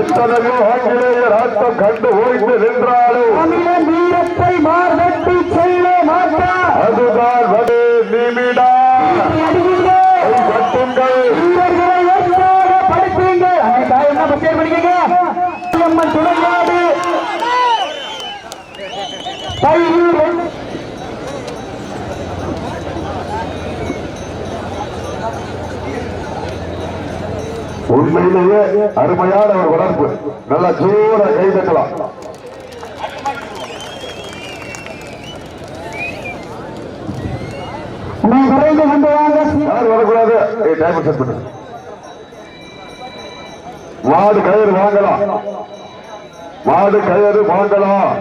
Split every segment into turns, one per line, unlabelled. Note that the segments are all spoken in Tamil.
எத்தனையோ ஆங்கிலேயர் ஆட்டம் கண்டு ஓய்ந்து நின்றாலும்
வீரத்தை மார்கட்டி செல்ல மாட்டார். அதுதான் வடு நிமிடா துணையாடு உண்மையிலேயே அருமையான ஒரு உடம்பு. நல்லா ஜோர கை தட்டலாம். வரக்கூடாது. மாடு கயிறு வாங்கலாம். மாடு கயிறு வாங்கலாம்.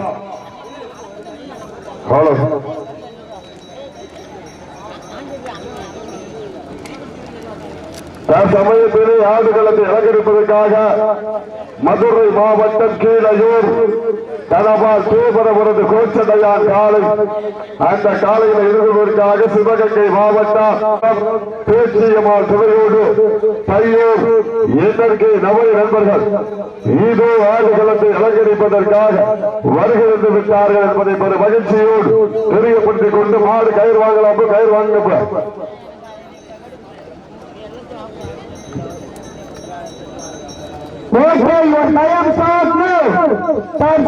சமயத்திலே ஆடுகளத்தை அலங்கரிப்பதற்காக மதுரை மாவட்டம் கீழையூர் தனபால் தூபரபுரது கோச்சடையான் காலை அந்த காலையில் இருந்ததற்காக சிவகங்கை மாவட்டம் பேச்சியம்மாள் துறையோடு பையூர் எதற்கு நவை நண்பர்கள் இதோ ஆடுகளத்தை அலங்கரிப்பதற்காக வருகிறது விட்டார்கள் என்பதை ஒரு மகிழ்ச்சியோடு தெரியப்படுத்திக் கொண்டு மாடு கயிறு வாங்கலாம். கயிறு வாங்க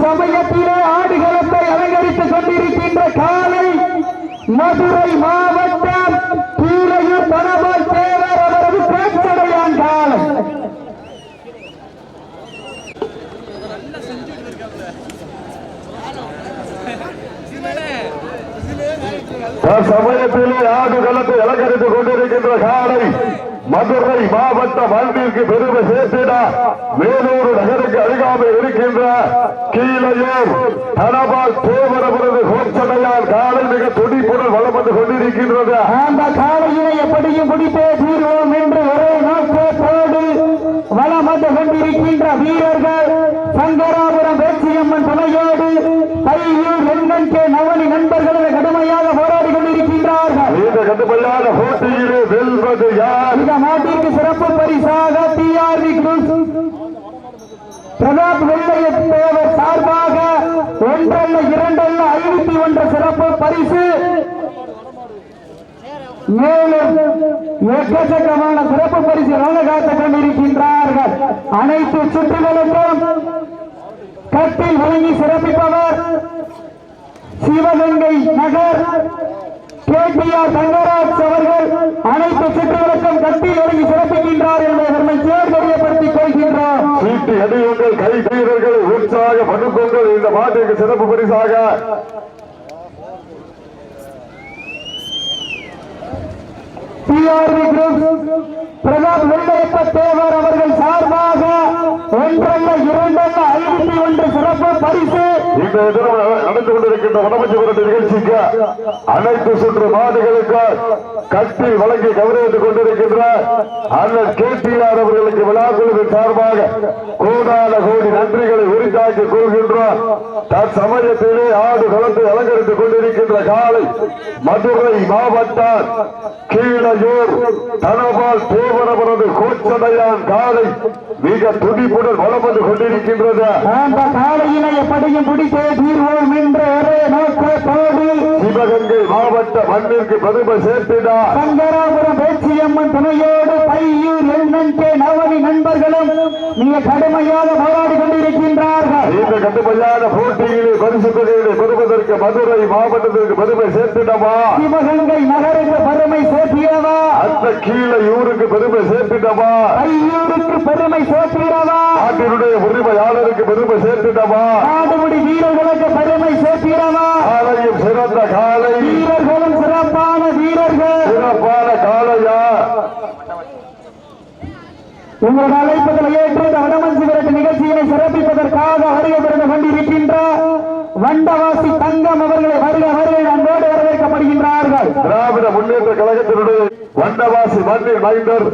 சமயத்திலே ஆடுகளத்தை அலங்கரித்துக் கொண்டிருக்கின்ற காலை மதுரை மாவட்டம் கீழையூர் தனபால் தேவர் அவரது பேச்சடையான் காலை. சமயத்திலே ஆடுகளத்தை அலங்கரித்துக் கொண்டிருக்கின்ற காலை மதுரை மாவட்டம் அன்பிற்கு பெருமை சேர்த்திட வேலூர் நகருக்கு அருகாமை இருக்கின்ற கீழையூர் தனபால் தேவரபுரது கோச்சடையான் காலை மிக துடிப்புடன் வளம் வந்து கொண்டிருக்கின்றது. அந்த காலையினை எப்படியும் பிடித்தே தீர்வோம் என்று ஒரே நோக்கத்தோடு வளம் வந்து கொண்டிருக்கின்ற வீரர்கள் சங்கராபுரம் பேச்சியம்மன் துணையோடு பையூர் எண்ணன் கே நவனி நண்பர்களை கடுமையாக போராடி கொண்டிருக்கின்றார்கள். இந்த கடுமையான போட்டியிலே வெல்வது யார்? இந்த நாட்டிற்கு சிறப்பு பரிசாக டிஆர்வி குரூப் பிரதாப் வெள்ளையத்தேவர் சார்பாக ஒன்றல்ல இரண்டல்ல 51 சிறப்பு பரிசு, மேலும் எக்கச்சக்கமான சிறப்பு பரிசு வழங்காத்துக் கொண்டிருக்கின்றார்கள். அனைத்து சுற்றுகளுக்கும் கட்டில் வழங்கி சிறப்பிப்பவர் சிவகங்கை நகர் கேபிஆர் தங்கராஜ் அவர்கள். அனைத்து சுற்றுகளுக்கும் கட்டில் வழங்கி சிறப்பிக்கின்றார் என்பதை தேர்தெரியப்படுத்திக் கொள்கின்றோம். சீட்டு அடியுங்கள், கை வீரர்கள் உற்சாக படுக்கொங்கள். இந்த மாட்டிற்கு சிறப்பு பரிசாக டிஆர்வி குரூப் பிரதாப் வெள்ளையப்ப தேவர் அவர்கள் சார்பாக ஒன்றல்ல இரண்டல்ல 51 சிறப்பு பரிசு. இந்த தினம் நடந்து கொண்டிருக்கின்ற வடமஞ்சிபுரத்து நிகழ்ச்சிக்கு அனைத்து சுற்று மாடுகளுக்கு கட்டி வழங்கி கௌரவித்துக் கொண்டிருக்கின்ற அண்ணன் கேடிஆர் அவர்களுக்கு விழாக்குழுவின் சார்பாக கோடான கோடி நன்றிகளை உரித்தாக்கிக் கொள்கின்றோம். தற்சமயத்திலே ஆடு களத்தை அலங்கரித்துக் கொண்டிருக்கின்ற காலை மதுரை மாவட்டம் கீழையூர் தனபால் தேவரபுரது கோச்சடையான் காலை மிக துடிப்புடன் வளம் வந்து கொண்டிருக்கின்றது. அந்த காலையினை எப்படியும் பிடித்தே தீர்வோம் என்ற ஒரே நோக்கத்தோடு சிவகங்கை மாவட்ட மண்ணிற்கு பெருமை சேர்த்தினார் சங்கராபுரம் பேச்சியம்மன் துணையோடு பையூர் எண்ணன் கே நவனி நண்பர்களும் மிக கடுமையாக போராடி கொண்டிருக்கின்றார்கள். இந்த கடுமையான போட்டியிலே பரிசு தொகையை பெறுவதற்கு மதுரை மாவட்டத்திற்கு பெருமை சேர்த்திடவா, சிவகங்கை நகருக்கு பெருமை சேர்த்திடவா, அந்த கீழையூருக்கு பெருமை சேர்த்திடவா, பையூருக்கு பெருமை சேர்த்திடவா, நாட்டினுடைய உரிமையாளருக்கு பெருமை சேர்த்திடவா, நாடுமுடி வீரர்களுக்கு பெருமை சேர்த்திடவா. காலையும் சிறந்த காலை, வீரர்களும் சிறப்பான வீரர்கள், சிறப்பான காலையா. உங்கள் அழைப்புகளை ஏற்று வடமஞ்சி விரட்டு நிகழ்ச்சியினை சிறப்பிப்பதற்காக வருகை பெறுந்து கொண்டிருக்கின்ற வண்டவாசி தங்கம் அவர்களை வருக வருகை அன்போடு வரவேற்கப்படுகின்றார்கள். திராவிட முன்னேற்ற கழகத்தினுடைய வண்டவாசி மண்ணின் மைந்தர்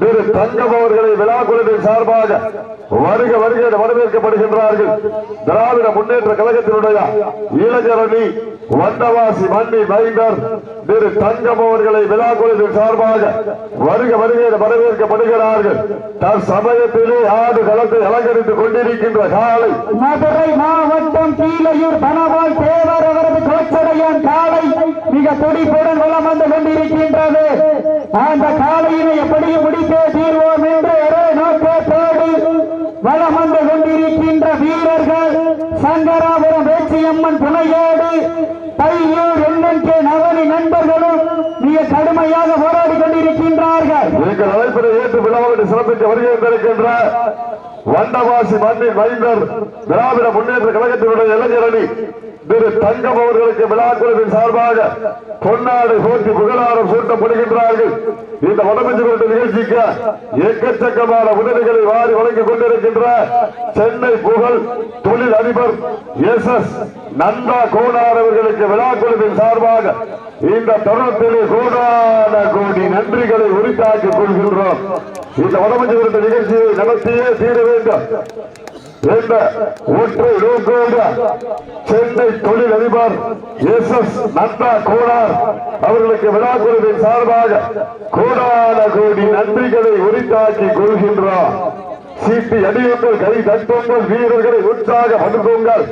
திரு தங்கம் அவர்களை விழா குழுவின் சார்பாக வருக வருகை வரவேற்கப்படுகின்றார்கள். திராவிட முன்னேற்ற கழகத்தினுடைய இளைஞரணி
வந்தவாசி மண்ணி மைந்தர் திரு தங்கம் அவர்களை விழா குழுவின் சார்பாக வருக வருகை வரவேற்கப்படுகிறார்கள். தற்சமயத்திலே ஆடு களத்தை அலங்கரித்துக் கொண்டிருக்கின்ற காலை
மதுரை மாவட்டம் கீழையூர் தனபால் தேவர் அவரது கோச்சடையான் காலை மிக துடிப்புடன் வலம் வந்து கொண்டிருக்கின்றது. அந்த காலையினை எப்படியும் முடித்தே தீர்வோம் என்று ஒரே நோக்கத்தோடு வலம் வந்து கொண்டிருக்கின்ற வீரர்கள் சங்கராபுரம் வேச்சியம்மன் துணையோடு தையூர் எண்ணன்கே நவனி நண்பர்களும் மிக கடுமையாக போராடி கொண்டிருக்கின்றார்கள்.
நீங்கள் அழைப்பதை ஏற்று விழாவிற்கு சிறப்பிக்க வருகின்ற வண்டவாசி மண்ணின் மைந்தர் திராவிட முன்னேற்ற கழகத்தினுடைய இளைஞர் அணி திரு தங்கம் அவர்களுக்கு விழா குழுவின் சார்பாக பொன்னாடை போட்டி புகழாரம் சூட்டப்படுகின்றார்கள். இந்த வடமஞ்சி நிகழ்ச்சிக்கு எக்கச்சக்கமான உதவிகளை வாரி வழங்கிக் கொண்டிருக்கின்ற சென்னை புகழ் தொழில் அதிபர் SS நந்தா கோனார் அவர்களுக்கு விழா குழுவின் சார்பாக இந்த தருணத்திலே கோடான கோடி நன்றிகளை உரித்தாக்கிக் கொள்கின்றோம். இந்த வடமஞ்சி நிகழ்ச்சியை நடத்தியே தீர வேண்டும் என்ற ஒற்றை நோக்கோடு சென்னை தொழில் அதிபர் SS நந்தா கோனார் அவர்களுக்கு விழா குழுவின் சார்பாக கோடான கோடி நன்றிகளை உரித்தாக்கிக் கொள்கின்றோம். சீட்டி அடியுங்கள், கை தட்டுங்கள், வீரர்களை உற்சாகப்படுத்துங்கள்.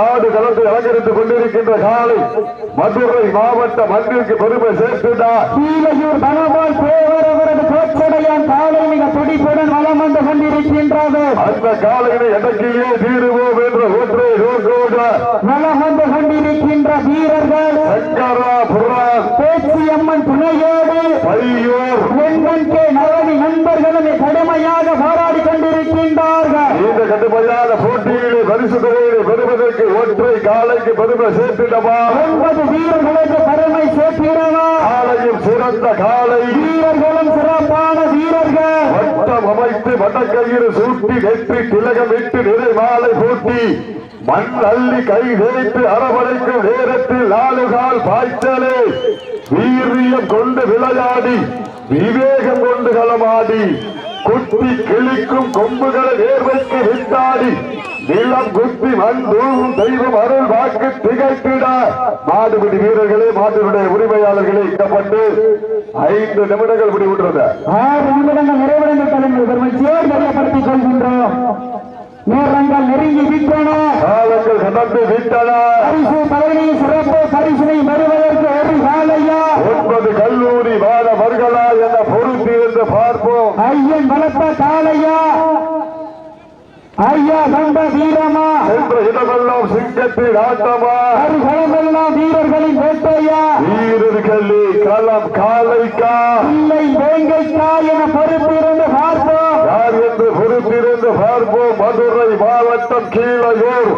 ஆடு களத்தை அலங்கரித்துக் கொண்டிருக்கின்ற காலை மதுரை மாவட்ட மண்ணிற்கு பெருமை சேர்த்துள்ளார்.
கீழையூர் தனபால் தேவர் அவரது கோச்சடையான் காலை மிக துடிப்புடன் வலம் வந்து கொண்டிருக்கின்றது.
அந்த காலையினை எடக்கியே தீருவோம் என்ற ஒற்றை நோக்கோடு
வலம் வந்து கொண்டிருக்கின்ற வீரர்கள்
சங்கராபுரம்
பேச்சியம்மன் துணையோடு
தையூர்
எண்ணன்கே நவனி நண்பர்களும் கடுமையாக போராடி கொண்டிருக்கின்றார்கள்.
இந்த கடுமையான போட்டியிலே பரிசு தொகையை பெறுவதற்கு ஒற்றை காலைக்கு பெருமை சேர்த்திடவா?
9 வீரர்களுக்கு பெருமை சேர்த்திடவா?
காலையும் சிறந்த காலை,
வீரர்களும் சிறப்பான வீரர்கள்.
வட்டம் அமைத்து வடக்கயிறு சூட்டி நெற்றி திலகமிட்டு நிறை மாலை போட்டி மண் அள்ளி கை தேய்த்து அரவணைக்கும் நேரத்தில் 4 கால் பாய்ச்சலே வீரியம் கொண்டு விளையாடி விவேகம் கொண்டு களமாடி குத்தி கிழிக்கும் கொம்புகளை நேர்வைக்கு விட்டாடி நிலம் குத்தி மண் தூவும் தெய்வம் அருள் வாக்கு திகைத்திட மாடுபிடி வீரர்களே, மாட்டினுடைய உரிமையாளர்களே இக்கப்பட்டு 5 நிமிடங்கள் முடிவுற்றது.
6 நிமிடங்கள் நிறைவடைந்த தலைமை பெருமையோடு தெரியப்படுத்திக் கொள்கின்றோம். நேரங்கள் நெருங்கி விட்டன,
காலங்கள் கடந்து விட்டன.
பரிசு பதவி சிறப்பு பரிசினை பெறுவதற்கு ஒரு காலையா
9 கல்லூரி மாணவர்களா என பொறுத்திருந்து பார்ப்போம்.
ஐயன் வளர்த்த காலையா ஐயா கண்ட வீரமா
சென்ற இடமெல்லாம் சிங்கத்தின் ஆட்டமா
அருகளமெல்லாம் வீரர்களின் வேட்டையா
வீரர்களே களம் காலைக்கா
இல்லை வேங்கைக்கா என பொறுப்பிருந்து பார்ப்போம்.
யார் என்று பொறுத்திருந்து பார்ப்போம். மதுரை மாவட்டம் கீழையூர்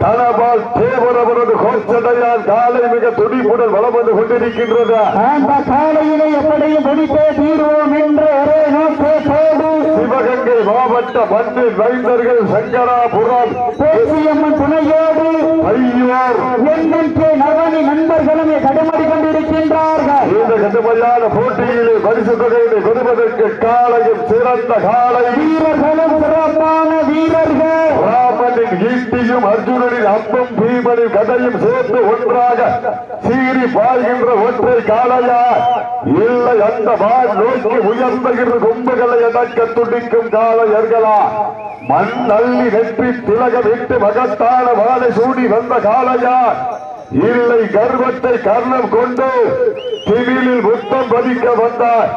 தனபால் தேவர் அவரது கோச்சடையான் காலை மிக துடிப்புடன் வலம் வந்து கொண்டிருக்கின்றது.
அந்த காலையினை எப்படியும் பிடித்தே தீர்வோம் என்று ஒரே நோக்கத்தோடு
சிவகங்கை மாவட்ட மண்ணின் மைந்தர்கள் சங்கராபுரம்
பேச்சியம்மன் துணையோடு
தையூர்
எண்ணன்கே நவனி நண்பர்களும் கடுமடி கொண்டிருக்கின்றார்கள்.
இந்த கடுமையான போட்டியிலே பரிசு தொகையை பெறுவதற்கு காலையும் சிறந்த காலை,
வீரர்களும் சிறப்பான வீரர்கள்.
ராமனின் ஈட்டியும் அர்ஜுனனின் அம்பும் பீமனின் கதையும் சேர்த்து ஒன்றாக சீறி பாய்கின்ற ஒற்றை காலையா இல்லை அந்த வான் நோக்கி உயர்ந்துகின்ற கொம்புகளை அடக்க துடிக்கும் காளையர்களா மண் அள்ளி வெற்றி திலகமிட்டு மகத்தான வாழை சூடி வந்த காளையா இல்லை கர்வத்தை கர்ணம் கொண்டு திமிழில் முத்தம் பதிக்க வந்தார்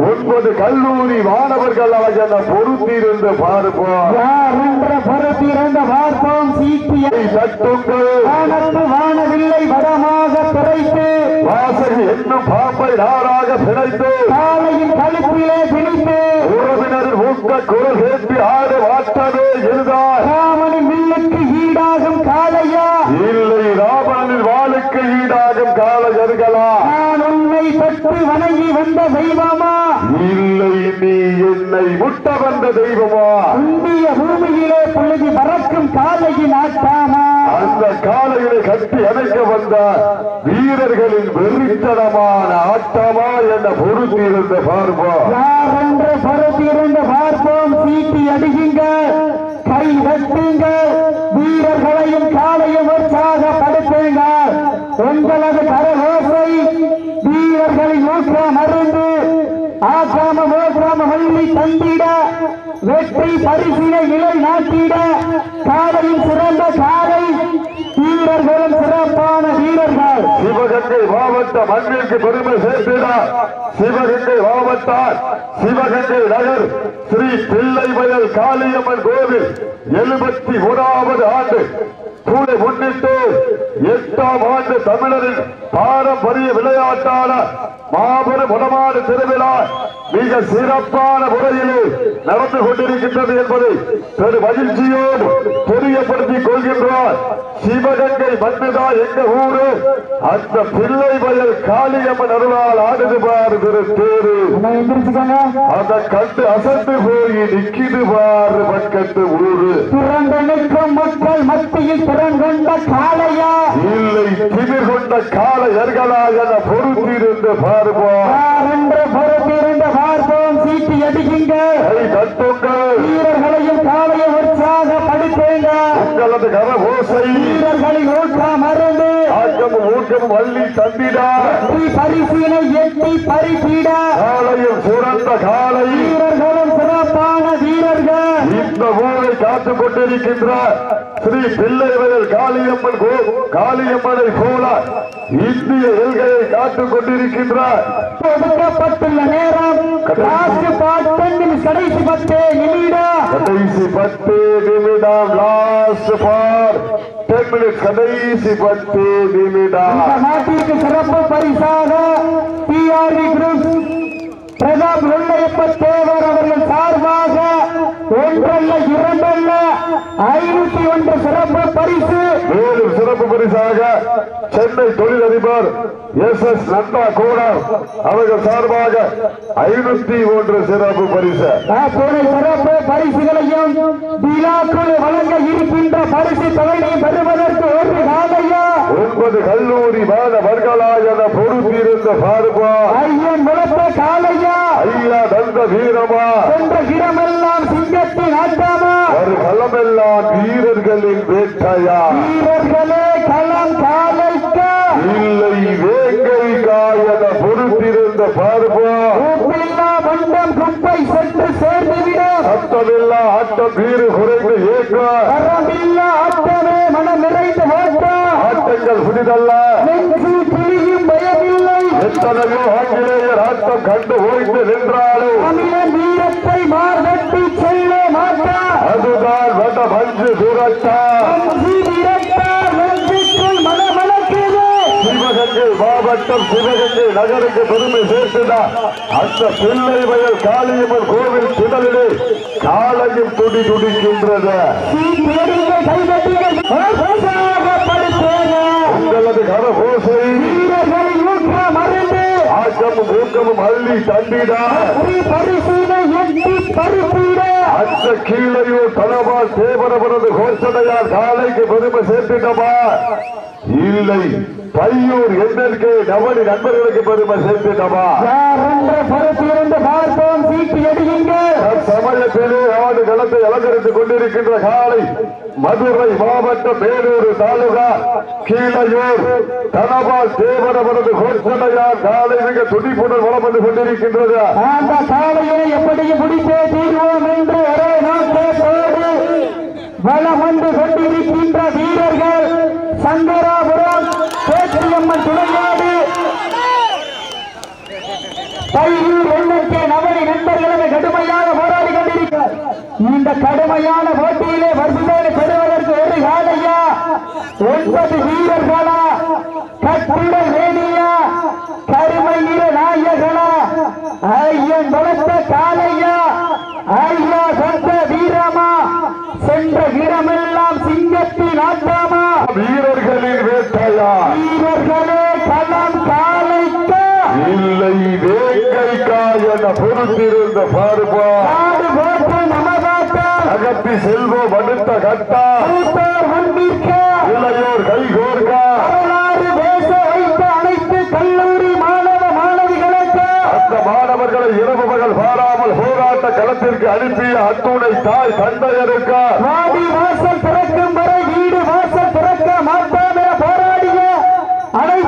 9 கல்லூரி மாணவர்கள் என பொறுத்திருந்து பார்ப்போம்.
யார் என்ற பொறுத்திருந்த பார்ப்போம். சீட்டியை
தட்டுங்கள்,
வானத்து வானவில்லை வடமாக திரைத்து
வாசகி என்னும் பாம்பை நாராக பிணைத்து
காலையின் கழுப்பிலே பிடித்து
உறவினரின் ஊக்க குரல் கேட்டு ஆடு வாட்டவே இருந்தார்.
ராமனின் வில்லுக்கு ஈடாகும் காளையா
இல்லை ராமனின் வாளுக்கு ஈடாகும் காளையர்களா
நான் உன்னை தொட்டு வணங்கி வந்த தெய்வமா
இல்லை நீ என்னை முட்ட வந்த தெய்வமா
இந்திய பூமியிலே பொழுது பறக்கும் காளையின் ஆட்டாமா
அந்த காளையை கட்டி அணைக்க வந்த வீரர்களின் வெறித்தனமான ஆட்டமா என பொறுத்திருந்த பார்ப்போம்.
யார் என்று பொறுத்திருந்து பார்ப்போம். சீட்டி அடியுங்க, கை தட்டுங்க, வீரர்களையும் காலையும் உற்சாகப்படுத்துங்க. உங்களது கரகோசை வீரர்களின் ஊக்கம் அறிந்து ஆக்காம மோக்காம வள்ளி தந்திட வெற்றி பரிசினை நிலை நாட்டிட காலையில் சிறந்த காலை வீரர்களும் சிறப்பான வீரர்கள்
சிவகங்கை மாவட்ட மண்ணிற்கு பெருமை சேர்த்திட சிவகங்கை மாவட்டம் சிவகங்கை நகர் ஸ்ரீ பிள்ளைவயல் காளியம்மன் கோவில் 71வது ஆண்டு கூடை முன்னிட்டு 8ஆம் ஆண்டு தமிழரின் பாரம்பரிய விளையாட்டான மாபெரும் வடமாடு திருவிழா மிக சிறப்பான முறையில் நடந்து கொண்டிருக்கின்றது என்பதை பெரு மகிழ்ச்சியோடு தெரியப்படுத்திக் கொள்கின்றார். சிவகங்கை மண்ணுதான் எங்க ஊரு, அந்த பிள்ளை வயல் காளியம்மன் அருளால் ஆடுது பாரு தேரு, அதை கண்டு அசந்து போய் நிக்கிது பாரு பக்கத்து ஊரு.
திறந்தெடுக்கும் மக்கள் மத்தியில் திறங்கொண்ட காளையா
இல்லை திமிர் கொண்ட காளையர்களா என பொறுத்திருந்து பார்ப்போம்
என்று பொறுத்திருந்து பார்ப்போம். சீட்டி அடிக்குங்க, வீரர்களையும் காளையை உற்சாகப்படுத்துங்க.
உங்களது கரகோசை
வீரர்களின் ஊக்கம் அருந்து
ஆக்கமும் ஊக்கமும் அள்ளி தந்திடா
பரிசீலை எட்டி பறித்திட
காளையும் சிறந்த காளை
வீரர்களும் சிறப்பான வீரர்கள்
இந்த ஊரை காத்துக் கொண்டிருக்கின்ற ஸ்ரீ பிள்ளைவயல் காளியம்மனை போல இந்திய எல்கையை காத்துக் கொண்டிருக்கின்ற
ஒதுக்கப்பட்டுள்ள நேரம் கடைசி 10 நிமிடம்
கடைசி 10 நிமிடம் லாஸ்ட் ஃபார் 10 மினிட்ஸ் கடைசி 10 நிமிடம்.
நாட்டிற்கு சிறப்பு பரிசாக டிஆர்வி குரூப் பிரதாப் வெள்ளையப்ப தேவர் அவர்கள் சார்பாக ஒன்றல்ல இரண்டல்ல 501 சிறப்பு பரிசு.
மேலும் சிறப்பு பரிசாக சென்னை தொழிலதிபர் எஸ் நந்தா கோடார் அவர்கள் சார்பாக 501 சிறப்பு பரிசு.
சிறப்பு பரிசுகளையும் விழாக்குழு வழங்க இருக்கின்ற பரிசு தொகையையும் பெறுவதற்கு ஒரு நாளையா
9 கல்லூரி மாணவர்களா என பொறுத்திருந்த பார்ப்பா
ஐயன் முழப்ப காலையா
ஐயா தந்த வீரமா
என்ற இடமெல்லாம் சிங்கத்தின் ஆட்டாமா
ஒரு களமெல்லாம் வீரர்களின் வேட்டையா
வீரர்களே களம் காலைக்கா
இல்லை வேங்கைக்கா என பொறுத்திருந்த பார்ப்பா
உப்பில்லா மண்டம் குப்பை சென்று சேர்ந்துவிடும்
சத்தமில்லா ஆட்டம் வீறு குறைந்து ஏற்க
வரமில்லா ஆட்டமே மனம் நிறைந்து ஓட்டா
ஆட்டங்கள் புதிதல்ல
நெஞ்சு பிரியும் பயமில்லை
எத்தனையோ ஆங்கிலேயர் ஆட்டம் கண்டு ஓய்ந்து நின்றாலும்
தமிழன் வீரத்தை மார்கட்டி செல்ல மாட்டா
அதுதான் வட மஞ்சு துரட்டா
அஞ்சு விரட்டா நெஞ்சுக்குள் மனமளக்குது
சிவகங்கை மாவட்டம் சிவகங்கை நகருக்கு பெருமை சேர்த்துடா அந்த பிள்ளை வயல் காளியம்மன் கோவில் திடலிலே காலையும் துடி துடிக்கின்றது. உங்களது கரகோசை
வீரர்களின் ஊக்கம் அறிந்து
ஆக்கமும் ஊக்கமும் அள்ளி தண்டிடா
பரிசீலை எட்டி பறிப்பீட
அந்த கீழையூர் தனபால் தேவரவரது கோச்சடையார் காலைக்கு பெருமை சேர்த்திட்டமா இல்லை பையூர் எண்ணற்கே நவனி நண்பர்களுக்கு பெருமை சேர்த்திட்டமா
யாரென்ற பொறுப்பிலிருந்து பார்ப்போம். சீட்டி அடியுங்க.
சமயத்திலே ஆடு களத்தை அலங்கரித்துக் கொண்டிருக்கின்ற காலை மதுரை மாவட்டம் மேலூர் தாலுகா கீழையூர் தனபால் தேவரவரது கோச்சடையார் காலை மிக துடிப்புடன் வளம் வந்து கொண்டிருக்கின்றது.
அந்த காலையை எப்படியும் முடித்தே தீர்வோம் என்று ஒரே நோக்கத்தோடு வளம் வந்து கொண்டிருக்கின்ற வீரர்கள் சங்கராபுரம் பேச்சியம்மன் துணையோடு பையூர் எண்ணற்கே நவனி நண்பர்களுமே கடுமையாக போராடி கொண்டிருக்கிறார். இந்த கடுமையான போட்டியிலே பரிசுகளை பெறுவதற்கு ஒரு காலையா 9 வீரர்களா கட்டுடல் வேணியா கருமை நிற நாயகனா ஐயன் வளர்த்த காலையா ஐயா சொந்த வீரமா சென்ற இடமெல்லாம் சிங்கத்தின் ஆட்டாமா
வீரர்களின் வேட்டையா
வீரர்களே களம் காலைக்கா
இல்லை வேங்கைக்கா என பொறுத்திருந்த பார்ப்பா
நாடு போட்டு நமதாட்டா
அகத்தி செல்வம் அடுத்த கட்டா
மூத்தோர் முன்னிற்க
இளையோர் கைகோர்கா
வரலாறு பேச வைத்த அனைத்து கல்லூரி மாணவிகளுக்கு
அந்த மாணவர்களை இரவு பகல் பாராமல் போராட்ட களத்திற்கு அனுப்பிய அத்துணை தாய் தந்தையருக்கா
வாடி வாசல் திறக்கும் வரை வீடு வாசல் திறக்க மாட்டோம் என போராடிய அனைத்து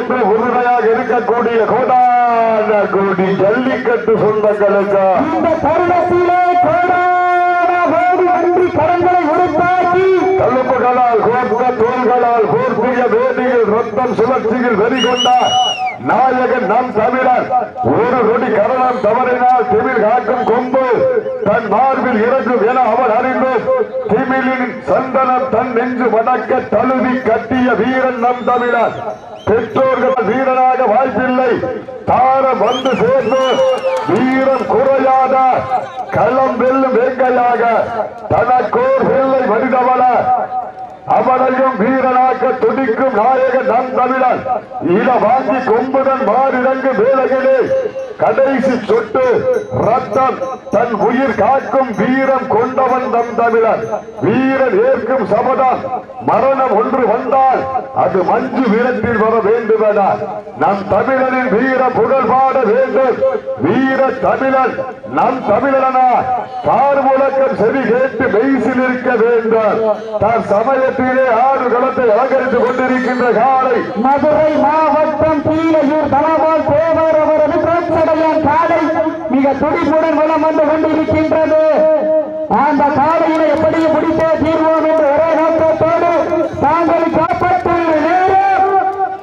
என்று உறுதியாக இருக்கக்கூடிய கோடான கோடி ஜல்லிக்கட்டு சொந்தங்களுக்கு
இந்த தருணத்திலே நன்றி கடன்களை உருவாக்கி
கழுப்புகளால் கோர்த்த தோள்களால் கோர்த்திய வேதியில் ரத்தம் சுழற்சியில் வெறிகொண்ட நாயகன் நம் தமிழர் ஒரு நொடி கரணம் தவறினால் திமிழ் காக்கும் கொம்பு தன் மார்பில் இறங்கும் என அவர் அறிந்து திமிழின் சந்தனம் தன் நெஞ்சு வடக்க தழுவி கட்டிய வீரன் நம் தமிழர் பெற்றோர்கள் வீரனாக வாய்ப்பில்லை தாரம் வந்து சேர்ந்து வீரம் குறையாத களம் வெல்லும் வேங்கையாக தனக்கோர் வெள்ளை மனிதவள அவனையும் வீரனாக்க துடிக்கும் நாயகன் நம் தமிழன் இத வாங்கி கொம்புடன் மாறிறங்கு வேலைகளே கடைசி சொட்டு ரத்தம் தன் உயிர் காக்கும் வீரம் கொண்டவன் நம் தமிழன் வீரன் ஏற்கும் சபதம் மரணம் ஒன்று வந்தால் அது மஞ்சு வீரத்தில் வர வேண்டுமென நம் தமிழனின் வீர புகழ் பாட வேண்டும் வீர தமிழன் நம் தமிழனா பார் முழக்கம் செவி கேட்டு மெய்சில் இருக்க வேண்டும் தான் சமயத்திலே ஆறு களத்தை அலங்கரித்துக் கொண்டிருக்கின்ற காலை
மதுரை மாவட்டம் கீழையூர் தனபால் தேவர் அவரது பிரச்சனையான் காலை மிக துடிப்புடன் வளம் வந்து கொண்டிருக்கின்றது. அந்த காலையினை எப்படி பிடித்தே தீர்வோம் என்று ஒரே நோக்கத்தோடு தாங்கள் காப்பற்றுள்ள நேரம்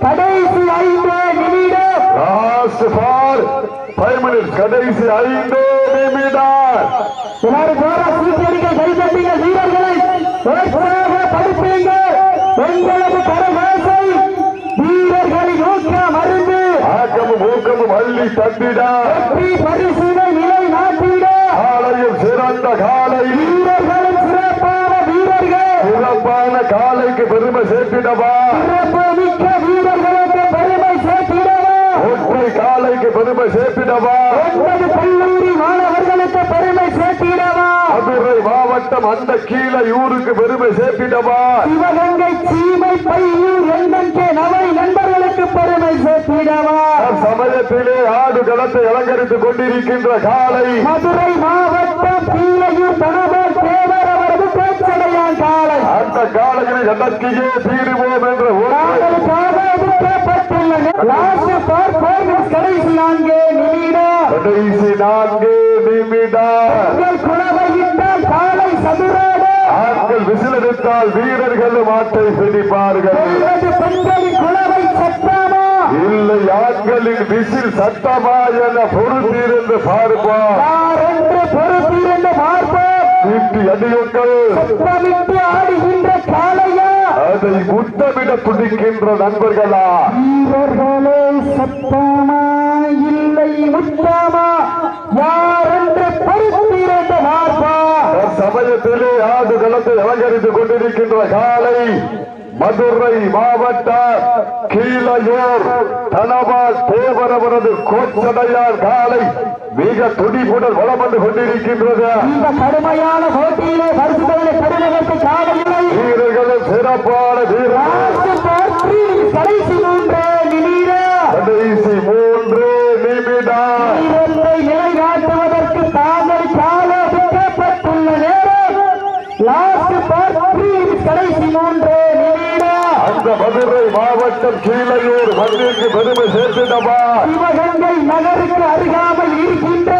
கடைசி 5 நிமிடம்.
Last for 5 minutes. கடைசி 5 நிமிடம்.
எல்லாரும் ஜோரா சீக்கிரங்கள் கைதட்டிய வீரர்களை படுப்பீங்கள். உங்களது கரவாசை வீரர்களின் ஊக்கம் மருந்து
ஆக்கமும் ஊக்கமும் அள்ளி தந்திட
பரிசீலை நிலை நாட்டிட
காலையும் சிறந்த காலை
வீரர்களும் சிறப்பான வீரர்கள்
சிறப்பான காலைக்கு பெருமை சேர்த்திடவா
சிறப்பு மிக்க வீரர்களுக்கு பெருமை சேர்த்திடவா
ஒற்றை காலைக்கு பெருமை சேர்த்திடவா
9 கல்லூரி மாணவர்களுக்கு பெருமை சேர்த்திடவா
மதுரை மாவட்டம் அந்த கீழையூருக்கு பெருமை சேர்த்திடவா
சிவகங்கை சீமை பையூர் எண்ணெங்கே நவை நண்பர்களுக்கு பெருமை சேர்த்திடவா
சமயத்திலே ஆடு களத்தை அலங்கரித்துக் கொண்டிருக்கின்ற காலை
மதுரை மாவட்டம் கீழையூர் தனபால் தேவர் அவரது பேச்சடையான் காலை
அந்த காலையை அடக்கியே தீருவோம் என்ற
கடைசி 4 நிமிடம்
கடைசி 4 நிமிடம்
குழவையிட்டால் காலை சதுராட
ஆட்கள் விசிலடித்தால் வீரர்களும் ஆட்டை பிடிப்பார்கள்
பெண்களின் குழவை சட்டமா
இல்லை ஆண்களின் விசில் சட்டமா என பொறுத்திருந்து பார்ப்போம்
யாரென்று பொறுத்திருந்து பார்ப்போம்
வீட்டு அடியுங்கள்
சத்தமிட்டு ஆடுகின்ற காலையா
அதை முத்தமிட துடிக்கின்ற நண்பர்களா
வீரர்களே சத்தமா இல்லை முத்தமா யாரென்று பொறுத்திருந்து பார்ப்போம்
சமயத்திலே ஆடு களத்தை அலங்கரித்துக் கொண்டிருக்கின்ற காலை மதுரை மாவட்டம் கீழையூர் தனபால் தேவர் அவரது கோச்சடையார் காலை மிக துடிப்புடன் வளம் வந்து கொண்டிருக்கின்றது.
இந்த கடுமையான போட்டியிலே பரிசுகளை பெறுவதற்கு காலையில்லை
வீரர்களும் சிறப்பான வீரர்கள்
கடைசி 3 நிமிடம்
கடைசி 3 நிமிடம்
வீரத்தை நிலைநாட்டுவதற்கு தாங்கள் காலப்பட்டுள்ள நேரம் லாஸ்ட் கடைசி 3 நிமிடம்
அந்த மதுரை மாவட்டம் கீழையூர் மண்ணிற்கு பெருமை சேர்த்திடவா
சிவகங்கை நகருக்கு அருகாமல் இருக்கின்ற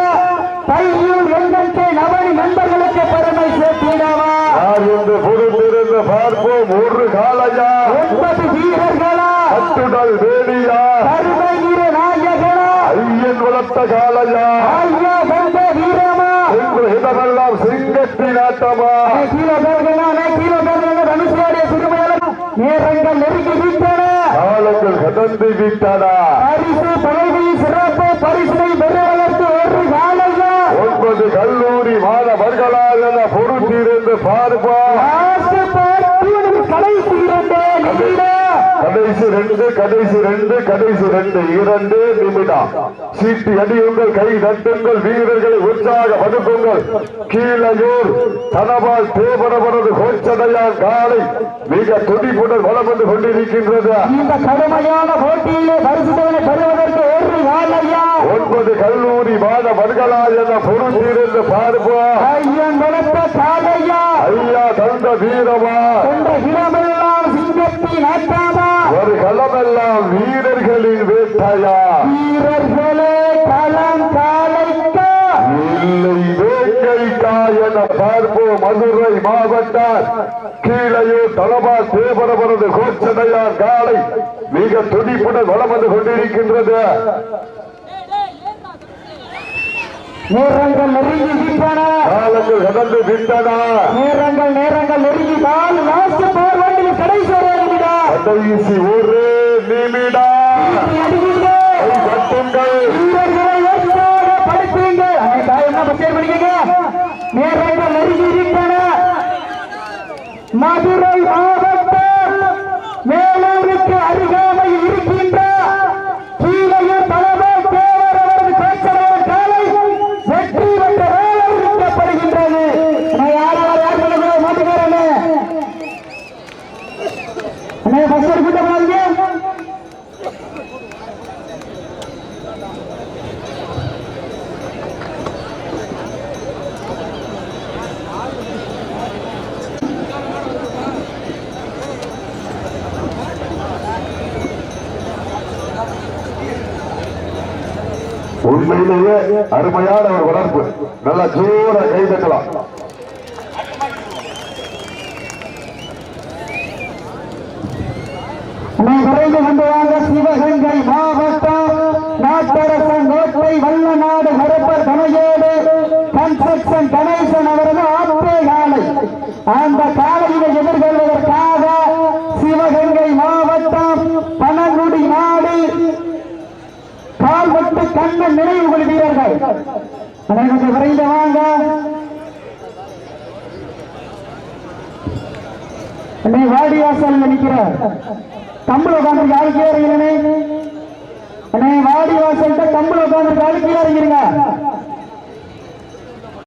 பையூர் எண்ணெங்கே நவனி நண்பர்களுக்கு பெருமை சேர்த்திடவா
யார் என்று பொறுத்திருந்து பார்ப்போம். ஒரு காலையா
9 வீரர்களா
அத்துடல் வேடியா
கருமை வீர நாயகனா
ஐயன் வளர்த்த காலையா
ஐயா வந்த வீரமா
என்று இடமெல்லாம் சிங்கத்தின் ஆட்டமா
நேரங்கள் நெருங்கி விட்டன
காலங்கள் கடந்து விட்டன
பரிசு பதவி சிறப்பு பரிசை பெறுவதற்கு ஒரு காலையா
9 கல்லூரி மாணவர்களால் என பொறுத்திருந்து பார்ப்போம்.
கடைசி 2 நிமிடம்
கடைசி 2 நிமிடம். சீட்டி அடியுங்கள், கை தட்டுங்கள், வீரர்களை உற்சாகப்படுத்துங்கள். கீழையூர் தனபால் தேவரவரது கோச்சடையான் காலை மிக துடிப்புடன் வளம் வந்து கொண்டிருக்கின்றது.
இந்த கடுமையான போட்டியிலே பரிசுகளை பெறுவதற்கு ஒரு காலையா
9 கல்லூரி மாணவர்களால் என பொறுத்திருந்து பார்ப்போம்.
ஐயன் வளர்த்த காலையா
ஐயா தந்த வீரமா
கொண்ட இடமெல்லாம் சிங்க கட்டி நாட்டாமா
ஒரு களமெல்லாம் வீரர்களின் வேட்டையா
வீரர்களே களம் காலைக்கா
இல்லை வேட்கைக்கா என பார்ப்போம். மதுரை மாவட்டம் கீழையூர் தலபா தேவரவரது கோச்சடையார் காலை மிக துடிப்புடன் வளம் வந்து கொண்டிருக்கின்றது.
நேரங்கள் நெருங்கி விட்டன,
காலங்கள் கடந்து விட்டன.
நேரங்கள் நெருங்கிதான் லாஸ்ட் போர் வண்டியில் கடைசி ஒரு
கடைசி ஒரு நிமிடம் கட்டுங்கள்.
நேரங்கள் நெருங்கி விட்டன. மதுரை மாவட்டம் மேலூருக்கு அருகாமையில் இருக்கின்ற கீழையூர் தலபா தேவர் அவரது கோச்சடையார் காலை வெற்றி பெற்ற அறிவிக்கப்படுகின்றது. யார் மாட்டுக்காரனே அண்ணே பஸ் எடுக்கிட்ட பாருங்க.
உண்மையிலேயே அருமையான ஒரு வளர்ப்பு. நல்ல ஜோர கை தட்டலாம்.
விரைந்து கொண்டு வாங்க. சிவகங்கை மாவட்டம் நாட்டரசன் கோட்டை வல்லநாடு கருப்பர் தனையோடு கன்ஸ்ட்ரக்ஷன் கணேசன் அவரது ஆட்டே காலை. அந்த காலையினை எதிர்கொள்வதற்காக சிவகங்கை மாவட்டம் பனங்குடி நாடு கால்வட்டு கண்ணன் நினைவுகள் வீரர்கள் கொஞ்சம் விரைந்து வாங்க. வாடிவாசல் நிற்கிறார் கம்பள உட்காந்து காலுக்கு இறங்கிறனே. வாடிவாசல் கம்பள உட்காந்து காலுக்கு இறங்கிருங்க.